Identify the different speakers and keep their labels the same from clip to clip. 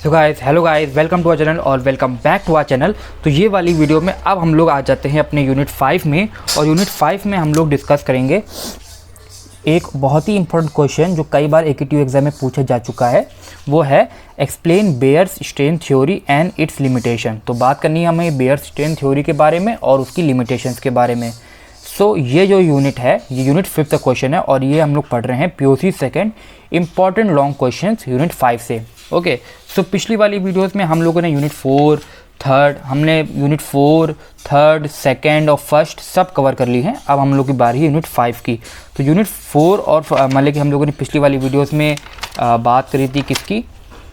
Speaker 1: So guys, hello guys, welcome to our channel और welcome back to our channel. तो ये वाली video में अब हम लोग आ जाते हैं अपने यूनिट 5 में, और यूनिट 5 में हम लोग डिस्कस करेंगे एक बहुत ही इंपॉर्टेंट क्वेश्चन जो कई बार AKTU एग्जाम में पूछा जा चुका है। वो है explain Baeyer's strain theory and its limitation. तो बात करनी है हमें बेयर्स स्ट्रेन थ्योरी के बारे में और उसकी लिमिटेशंस के बारे में। सो ये जो यूनिट है, ये यूनिट 5 का क्वेश्चन है और ये हम लोग पढ़ रहे हैं POC second important long questions unit 5 से। ओके, सो पिछली वाली वीडियोस में हम लोगों ने यूनिट 4, थर्ड, सेकेंड और फर्स्ट सब कवर कर ली हैं। अब हम लोग की बारी है यूनिट 5 की। तो यूनिट 4 और मतलब कि हम लोगों ने पिछली वाली वीडियोस में बात करी थी किसकी,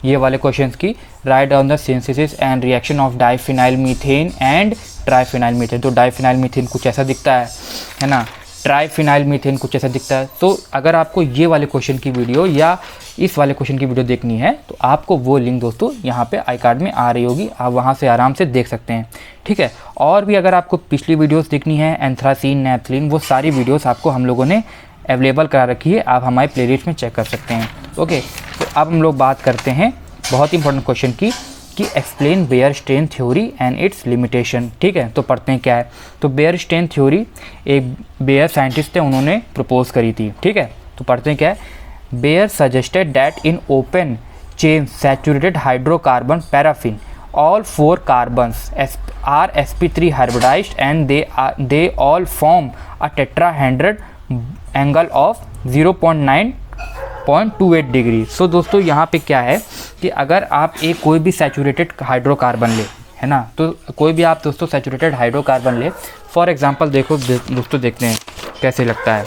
Speaker 1: ये वाले क्वेश्चंस की, right down the synthesis and reaction of diphenyl methane and triphenyl methane. तो डाइफिनाइल मीथेन कुछ ऐसा दिखता है ना, ट्राइफिनाइल मीथेन कुछ ऐसा दिखता है। तो अगर आपको ये वाले क्वेश्चन की वीडियो या इस वाले क्वेश्चन की वीडियो देखनी है तो आपको वो लिंक दोस्तों यहाँ पे आई कार्ड में आ रही होगी, आप वहाँ से आराम से देख सकते हैं, ठीक है। और भी अगर आपको पिछली वीडियोस देखनी है, एंथ्रासीन, नैप्थलीन, वो सारी वीडियोस आपको हम लोगों ने अवेलेबल करा रखी है, आप हमारे प्लेलिस्ट में चेक कर सकते हैं। ओके, तो अब हम लोग बात करते हैं बहुत इंपॉर्टेंट क्वेश्चन की कि explain Baeyer strain theory and its limitation. ठीक है, तो पढ़ते हैं क्या है। तो बेयर स्ट्रेन थ्योरी एक बेयर साइंटिस्ट है, उन्होंने प्रपोज करी थी। ठीक है, तो पढ़ते हैं क्या है। Baeyer suggested that in open chain saturated hydrocarbon paraffin all 4 carbons are sp3 hybridized and they all form a tetrahedral angle of 0.9.28 degree. So दोस्तों यहाँ पे क्या है कि अगर आप कोई भी सैचुरेटेड हाइड्रोकार्बन ले, है ना, तो कोई भी आप दोस्तों सैचुरेटेड हाइड्रोकार्बन ले, फॉर एग्जांपल देखो दोस्तों, देखते हैं कैसे लगता है।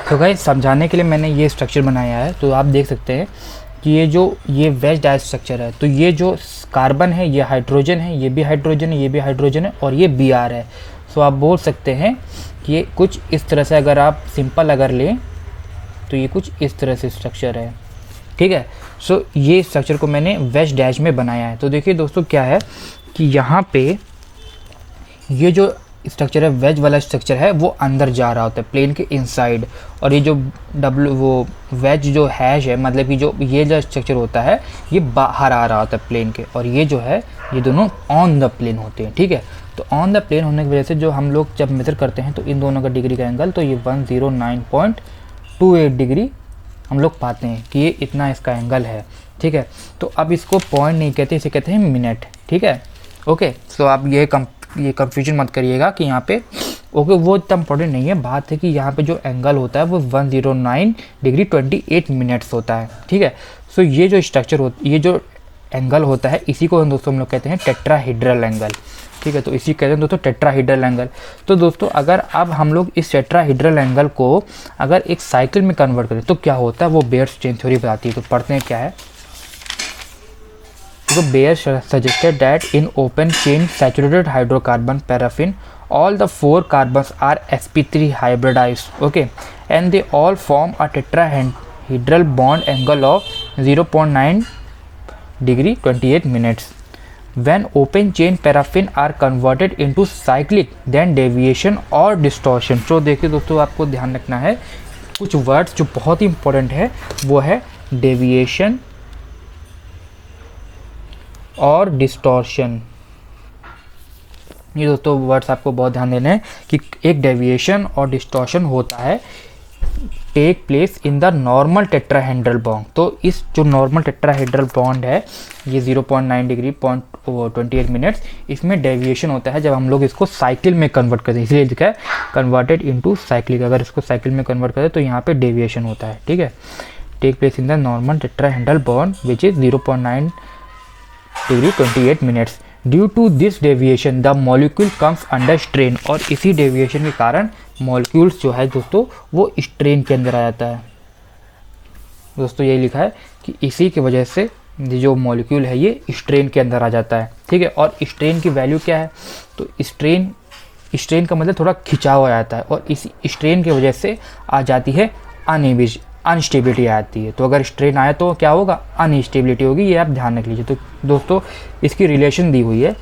Speaker 1: तो गाइस, समझाने के लिए मैंने ये स्ट्रक्चर बनाया है। तो आप देख सकते हैं कि ये वेज डाई स्ट्रक्चर है। तो ये जो कार्बन है ये हाइड्रोजन है, ये भी हाइड्रोजन है, ये भी हाइड्रोजन है और ये Br है। सो आप बोल सकते हैं कि ये कुछ इस तरह से, अगर आप सिंपल अगर लें तो ये कुछ इस तरह से स्ट्रक्चर है। ठीक है, सो ये स्ट्रक्चर को मैंने वेज डैश में बनाया है। तो देखिए दोस्तों क्या है कि यहाँ पे ये जो स्ट्रक्चर है, वेज वाला स्ट्रक्चर है, वो अंदर जा रहा होता है प्लेन के इनसाइड, और ये जो वो वेज जो हैश है, मतलब कि जो ये जो स्ट्रक्चर होता है ये बाहर आ रहा होता है प्लेन के, और ये जो है ये दोनों ऑन द प्लेन होते हैं। ठीक है, तो ऑन द प्लेन होने की वजह से जो हम लोग जब मेजर करते हैं तो इन दोनों का डिग्री का एंगल, तो ये 109.28 डिग्री हम लोग पाते हैं कि ये इतना इसका एंगल है। ठीक है, तो अब इसको पॉइंट नहीं कहते, इसे कहते हैं मिनट। ठीक है, ओके, सो आप ये कंफ्यूजन मत करिएगा कि यहाँ पे ओके वो इतना इंपॉर्टेंट नहीं है। बात है कि यहाँ पे जो एंगल होता है वो 109 डिग्री 28 मिनट्स होता है। ठीक है, सो ये जो स्ट्रक्चर ये जो एंगल होता है, इसी को दोस्तों हम लोग कहते हैं टेट्राहेड्रल एंगल। ठीक है, तो इसी कहते हैं दोस्तों टेट्राहेड्रल एंगल। तो दोस्तों अगर अब हम लोग इस टेट्राहेड्रल एंगल को अगर एक साइकिल में कन्वर्ट करें तो क्या होता है, वो बेयर स्ट्रेन थ्योरी बताती है। तो पढ़ते हैं क्या है। तो Bayer suggested that in open chain saturated hydrocarbon paraffin all the 4 carbons are sp3 hybridized, okay, and they all form a tetrahedral bond angle of 0.9 degree 28 minutes. When open chain paraffin are converted into cyclic, then deviation or distortion. तो देखिए दोस्तों, आपको ध्यान रखना है कुछ words जो बहुत ही इंपॉर्टेंट है, वो है डेविएशन और डिस्टॉर्शन। ये दोस्तों वर्ड्स आपको बहुत ध्यान देना है कि एक डेविएशन और डिस्टॉर्शन होता है take place in the normal tetrahedral bond. तो इस जो नॉर्मल टेट्राहेड्रल बॉन्ड है, ये 0.9 डिग्री 28 मिनट्स, इसमें डेविएशन होता है जब हम लोग इसको साइकिल में कन्वर्ट करते हैं, इसलिए लिखा है कन्वर्टेड इनटू साइक्लिक। अगर इसको साइकिल में कन्वर्ट करें तो यहाँ पे डेविएशन होता है। ठीक है, take place in the normal tetrahedral bond which is 0.9 degree 28 minutes. Due to this deviation the molecule comes under strain, और इसी डेविएशन के कारण मॉलिक्यूल्स जो है दोस्तों वो स्ट्रेन के अंदर आ जाता है। दोस्तों यही लिखा है कि इसी की वजह से जो मॉलिक्यूल है ये स्ट्रेन के अंदर आ जाता है। ठीक है, और स्ट्रेन की वैल्यू क्या है, तो स्ट्रेन का मतलब थोड़ा खिंचाव आ जाता है, और इस स्ट्रेन की वजह से आ जाती है अनस्टेबिलिटी आती है। तो अगर स्ट्रेन आए तो क्या होगा, अनस्टेबिलिटी होगी, ये आप ध्यान रख लीजिए। तो दोस्तों इसकी रिलेशन दी हुई है,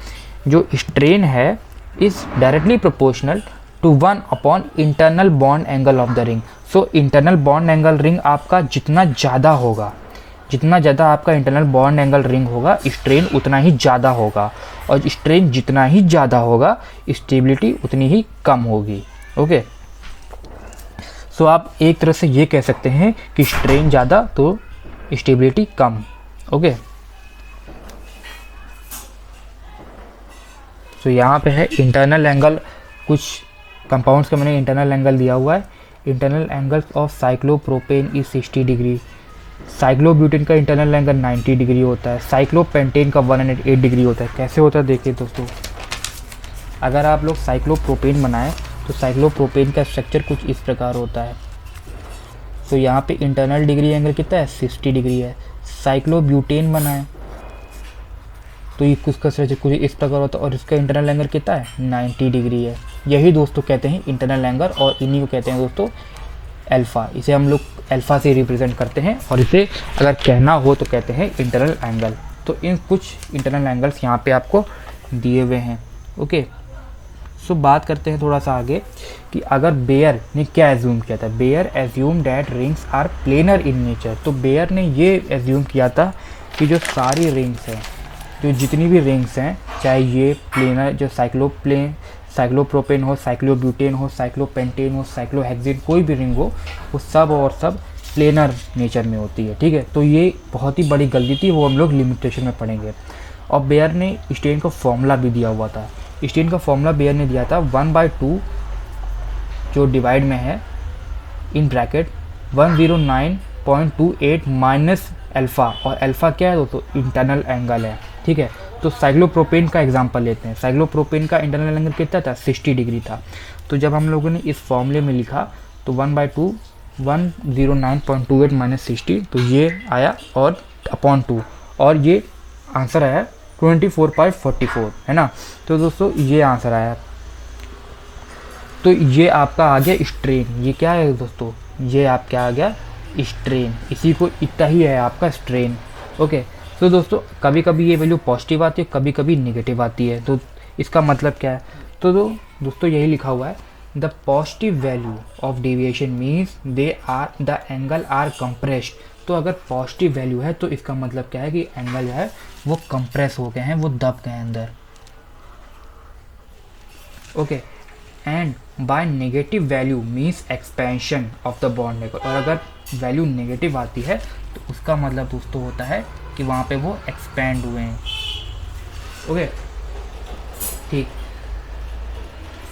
Speaker 1: जो स्ट्रेन है is directly proportional to 1 upon internal bond angle of the ring. So internal bond angle ring आपका जितना ज़्यादा होगा, जितना ज़्यादा आपका इंटरनल बॉन्ड एंगल रिंग होगा, स्ट्रेन उतना ही ज़्यादा होगा, और स्ट्रेन जितना ही ज़्यादा होगा स्टेबिलिटी उतनी ही कम होगी। ओके, सो आप एक तरह से ये कह सकते हैं कि स्ट्रेन ज़्यादा तो स्टेबिलिटी कम। ओके, सो यहाँ पे है इंटरनल एंगल, कुछ कंपाउंड्स का मैंने इंटरनल एंगल दिया हुआ है। Internal angle of cyclopropane is 60 degree, cyclobutane का इंटरनल एंगल 90 डिग्री होता है, साइक्लोपेंटेन का 108 डिग्री होता है। कैसे होता है देखिए दोस्तों, अगर आप लोग साइक्लोप्रोपेन बनाएं तो साइक्लोप्रोपेन का स्ट्रक्चर कुछ इस प्रकार होता है। तो यहाँ पे इंटरनल डिग्री एंगल कितना है, 60 डिग्री है। साइक्लोब्यूटेन बनाएं तो ये कुछ का स्ट्रक्चर कुछ इस प्रकार होता है, और इसका इंटरनल एंगल कितना है, 90 डिग्री है। यही दोस्तों कहते हैं इंटरनल एंगल, और इन्हीं को कहते हैं दोस्तों अल्फ़ा। इसे हम लोग अल्फ़ा से रिप्रेजेंट करते हैं, और इसे अगर कहना हो तो कहते हैं इंटरनल एंगल। तो इन कुछ इंटरनल एंगल्स यहाँ पे आपको दिए हुए हैं। ओके, सो बात करते हैं थोड़ा सा आगे कि अगर बेयर ने क्या एज्यूम किया था। Baeyer assume that rings are planar in nature. तो बेयर ने ये एज्यूम किया था कि जो सारी रिंग्स हैं, जो जितनी भी रिंग्स हैं, चाहे ये प्लेनर जो साइक्लोप्रोपेन हो, साइक्लोब्यूटेन हो, साइक्लोपेंटेन हो, साइक्लोहेक्सेन, कोई भी रिंग हो, वो सब और सब प्लेनर नेचर में होती है। ठीक है, तो ये बहुत ही बड़ी गलती थी, वो हम लोग लिमिटेशन में पढ़ेंगे। और बेयर ने स्टेन का फॉर्मूला भी दिया हुआ था। स्टेन का फॉर्मूला बेयर ने दिया था 1/2 जो डिवाइड में है इन ब्रैकेट 109.28 माइनस अल्फ़ा, और अल्फ़ा क्या है दोस्तों, इंटरनल एंगल है। ठीक है, तो साइक्लोप्रोपेन का एग्जांपल लेते हैं। साइक्लोप्रोपेन का इंटरनल एंगल कितना था, 60 डिग्री था। तो जब हम लोगों ने इस फॉर्मूले में लिखा तो 1/2 109.28 माइनस 60, तो ये आया और अपॉन 2, और ये आंसर आया 24/44, है ना। तो दोस्तों ये आंसर आया। तो ये आपका आ गया स्ट्रेन। ये क्या है दोस्तों, ये आपका आ गया स्ट्रेन। इसी को इतना ही है आपका स्ट्रेन। ओके, तो दोस्तों कभी कभी ये वैल्यू पॉजिटिव आती है, कभी कभी नेगेटिव आती है। तो इसका मतलब क्या है, तो दोस्तों यही लिखा हुआ है, the positive value of deviation means the angle are compressed. तो अगर पॉजिटिव वैल्यू है तो इसका मतलब क्या है कि एंगल जो है वो कंप्रेस हो गए हैं, वो दब गए हैं अंदर। Okay, and by negative value means expansion of the bond angle. और अगर वैल्यू नेगेटिव आती है तो उसका मतलब दोस्तों होता है कि वहाँ पे वो एक्सपेंड हुए हैं। ओके, ठीक।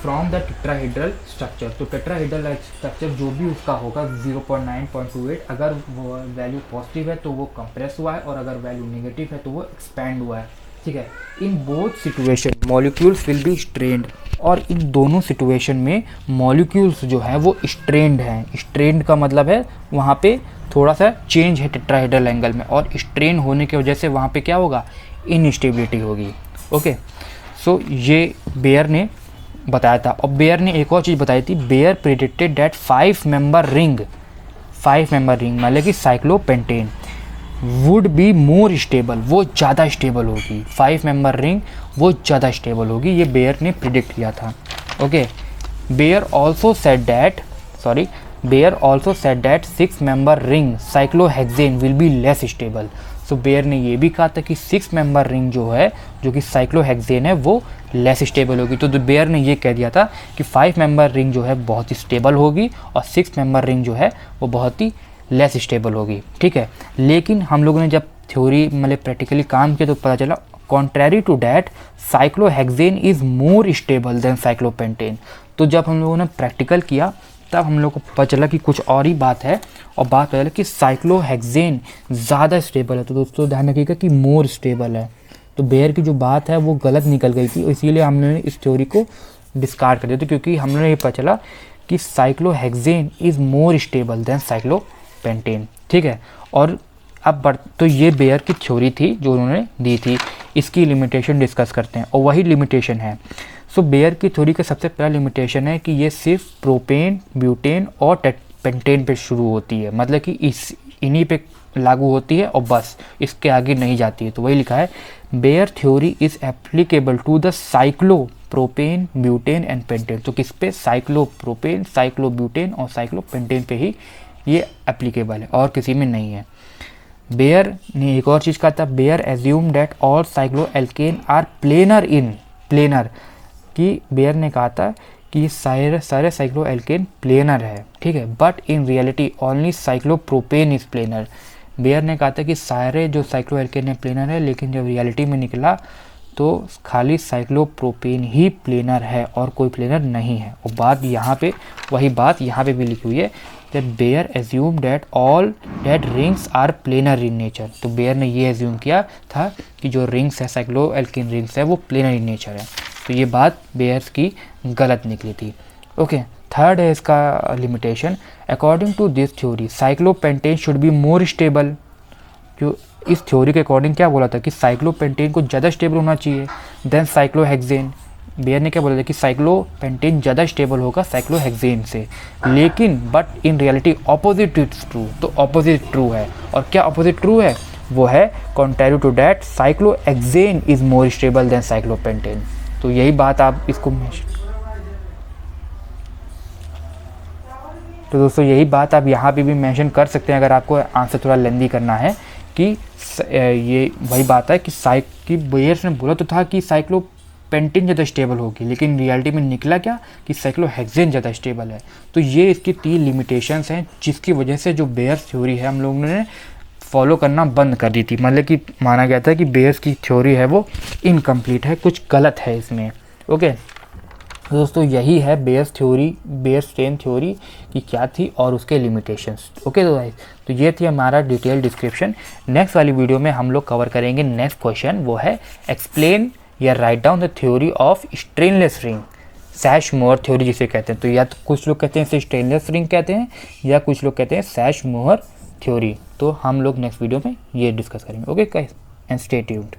Speaker 1: फ्रॉम द टेट्राहेड्रल स्ट्रक्चर, तो टेट्राहेड्रल स्ट्रक्चर जो भी उसका होगा 0.9.28, अगर वो वैल्यू पॉजिटिव है तो वो कंप्रेस हुआ है, और अगर वैल्यू नेगेटिव है तो वो एक्सपेंड हुआ है। ठीक है, in both situation molecules will be strained, और इन दोनों सिचुएशन में मॉलिक्यूल्स जो है वो स्ट्रेन्ड हैं। स्ट्रेन्ड का मतलब है वहाँ पे थोड़ा सा चेंज है टेट्राहेड्रल एंगल में, और स्ट्रेन होने की वजह से वहाँ पे क्या होगा, इनस्टेबिलिटी होगी। ओके, सो ये बेयर ने बताया था। और बेयर ने एक और चीज़ बताई थी, Baeyer predicted that 5 member ring मतलब कि cyclopentane would be more stable, वो ज़्यादा स्टेबल होगी। 5 मेंबर रिंग वो ज़्यादा स्टेबल होगी, ये बेयर ने प्रिडिक्ट किया था। Okay, Baeyer also said that 6 member ring cyclohexane will be less stable. So Baeyer ने ये भी कहा था कि 6 मेंबर रिंग जो है, जो कि साइक्लोहेक्सेन है, वो लेस स्टेबल होगी। तो बेयर ने ये कह दिया था कि 5 मेंबर रिंग जो है बहुत ही स्टेबल होगी, और 6 मेंबर रिंग जो है वो बहुत ही लेस स्टेबल होगी। ठीक है, लेकिन हम लोगों ने जब थ्योरी मतलब प्रैक्टिकली काम किया तो पता चला contrary to that cyclohexane is more stable than cyclopentane. तो जब हम लोगों ने प्रैक्टिकल किया तब हम लोग को पता चला कि कुछ और ही बात है, और बात पता चला कि साइक्लोहेक्सेन ज़्यादा स्टेबल है। तो दोस्तों ध्यान रखिएगा कि मोर स्टेबल है। तो बेयर की जो बात है वो गलत निकल गई थी, इसीलिए हमने इस थ्योरी को डिस्कार्ड कर दिया था, क्योंकि हमने ये पता चला कि cyclohexane is more stable than cyclopentane. ठीक है, और अब तो ये बेयर की थ्योरी थी जो उन्होंने दी थी। इसकी लिमिटेशन डिस्कस करते हैं, और वही लिमिटेशन है। सो बेयर की थ्योरी का सबसे पहला लिमिटेशन है कि ये सिर्फ प्रोपेन, ब्यूटेन और पेंटेन पे शुरू होती है, मतलब कि इन्हीं पे लागू होती है और बस, इसके आगे नहीं जाती है। तो वही लिखा है, Baeyer theory is applicable to the cyclopropane, butane and pentane. तो किस पे, साइक्लोप्रोपेन, साइक्लोब्यूटेन और साइक्लोपेंटेन पे ही ये एप्लीकेबल है, और किसी में नहीं है। बेयर ने एक और चीज़ कहा था, Baeyer assume that all cycloalkane are planar in planar, कि बेयर ने कहा था कि सारे साइक्लोएल्केन प्लेनर है, ठीक है, but in reality only cyclopropane is planar. Baeyer ने कहा था कि सारे जो साइक्लोएल्केन है प्लेनर है, लेकिन जब रियलिटी में निकला तो खाली साइक्लोप्रोपेन ही प्लेनर है और कोई प्लेनर नहीं है। और बात यहाँ पे वही बात यहाँ पे भी लिखी हुई है, that Baeyer assume that all that rings are planar in nature. तो बेयर ने ये एज्यूम किया था कि जो रिंग्स है साइक्लोएल्केन रिंग्स है वो प्लेनर इन नेचर है। तो ये बात बेयर्स की गलत निकली थी। ओके, थर्ड है इसका limitation, according to this theory cyclopentane should be more stable. जो इस थ्योरी के अकॉर्डिंग क्या बोला था कि साइक्लोपेंटेन को ज़्यादा स्टेबल होना चाहिए देन साइक्लोहेक्सेन। बेयर ने क्या बोला था कि साइक्लोपेंटेन ज़्यादा स्टेबल होगा साइक्लोहेक्सेन से, लेकिन but in reality opposite it's true. तो ऑपोजिट ट्रू है, और क्या ऑपोजिट ट्रू है? वो है contrary to that cyclohexane is more stable than cyclopentane. तो यही बात आप इसको तो दोस्तों यही बात आप यहाँ पे भी मेंशन कर सकते हैं अगर आपको आंसर थोड़ा लेंदी करना है, कि ये वही बात है कि बेयर्स ने बोला तो था कि साइक्लोपेंटेन ज़्यादा स्टेबल होगी, लेकिन रियलिटी में निकला क्या कि साइक्लोहेक्सेन ज़्यादा स्टेबल है। तो ये इसकी 3 लिमिटेशंस हैं जिसकी वजह से जो बेयर्स थ्योरी है हम लोगों ने फॉलो करना बंद कर दी थी। मतलब कि माना गया था कि बेयर्स की थ्योरी है वो इनकम्प्लीट है, कुछ गलत है इसमें। ओके दोस्तों, यही है Baeyer's theory, Baeyer's chain theory की क्या थी और उसके लिमिटेशंस। ओके तो ये थी हमारा डिटेल डिस्क्रिप्शन। नेक्स्ट वाली वीडियो में हम लोग कवर करेंगे नेक्स्ट क्वेश्चन, वो है एक्सप्लेन या write down the theory of strainless ring, Sachse Mohr theory जिसे कहते हैं। तो या तो कुछ लोग कहते हैं इसे स्टेनलेस रिंग कहते हैं, या कुछ लोग कहते हैं सैश मोहर थ्योरी। तो हम लोग नेक्स्ट वीडियो में ये डिस्कस करेंगे। Okay guys, and stay tuned.